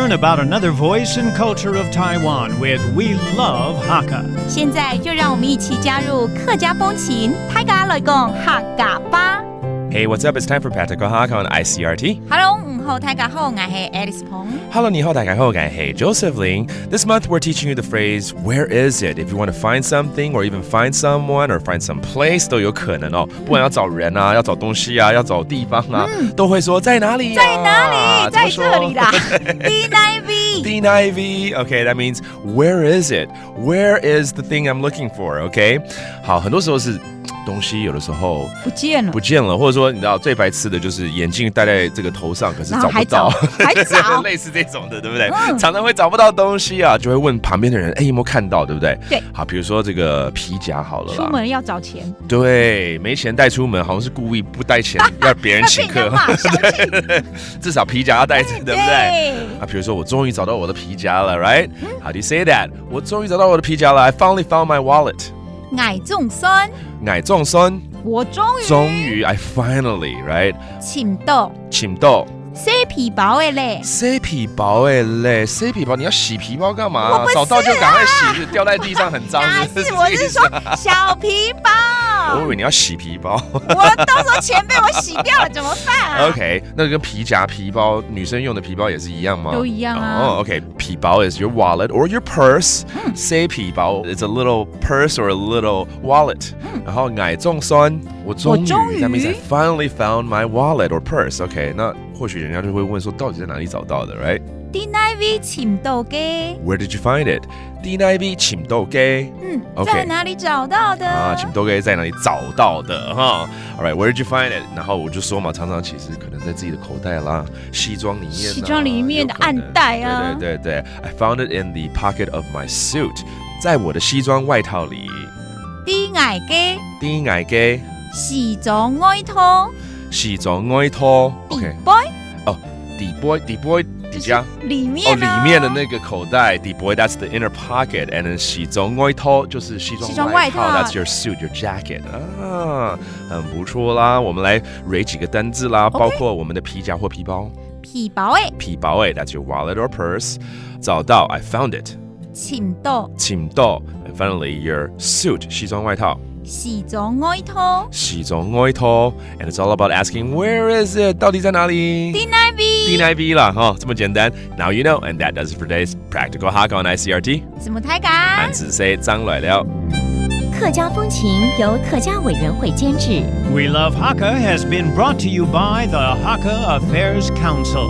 learn about another voice and culture of Taiwan with We Love Hakka. 现在就让我们一起加入客家风情，大家来讲客家吧。Hey, what's up? It's time for Practical Hakka on ICRT. Hello， 好，大家好，我是 Alice Pong。Hello, 你好，大家好，我是 Joseph Ling. This month we're teaching you the phrase "Where is it?" If you want to find something, or even find someone, or find some place, 都有可能哦。不管要找人啊，要找东西啊，要找地方啊，都会说在哪里啊？在哪里？在这里啦。D9V. Okay, that means where is it? Where is the thing I'm looking for? Okay. 好，很多时候是东西有的时候不见了，或者说你知道最白痴的就是眼镜戴在这个头上，可是找不到，还找类似这种的，对不对？常常会找不到东西啊，就会问旁边的人，有没有看到，对不对？对。好，比如说这个皮夹好了啦，出门要找钱，对，没钱带出门，好像是故意不带钱，要别人请客，对，至少皮夹要带着，对不对？啊，比如说我终于找到我的皮夹了 ，right? How do you say that? 我终于找到我的皮夹了 I finally found my wallet. 矮中酸，我终于 I finally, right? 침도洗皮包的嘞，洗皮包，你要洗皮包干嘛？找到就赶快洗，掉在地上很脏。我是说小皮包。我以为你要洗皮包。我到时候钱被我洗掉了怎么办啊 ？OK， 那跟皮夹、皮包，女生用的皮包也是一样吗？都一样啊。OK， 皮包 is your wallet or your purse。洗皮包 is a little purse or a little wallet。然后矮中酸，我终于 ，that means I finally found my wallet or purse。OK， 那或许人家就会问说，到底在哪里找到的 ，right？ D9V 침도街 Where did you find it? D9V 침도街。在哪里找到的？啊，침도街在哪里找到的哈 ？All right, where did you find it? 然后我就说嘛，常常其实可能在自己的口袋啦，西装里面的暗袋啊。对 ，I found it in the pocket of my suit， 在我的西装外套里。D9街西裝外套。OK。底boy。底下里面里面的那个口袋 ，the boy that's the inner pocket， and then 西装外套就是西装外套 ，that's your suit, your jacket 啊，很不错啦。我们来 rate 几个单字啦，包括我们的皮夹或皮包。皮包，that's your wallet or purse。找到 ，I found it。침도，and finally your suit 西装外套。西裝外套 and it's all about asking where is it 到底在哪里 D9V 啦哈，这么简单 Now you know and that does it for today's Practical Hakka on ICRT 什麼大家漢字say 張來了客家風情由客家委員會監製 We Love Hakka has been brought to you by the Hakka Affairs Council.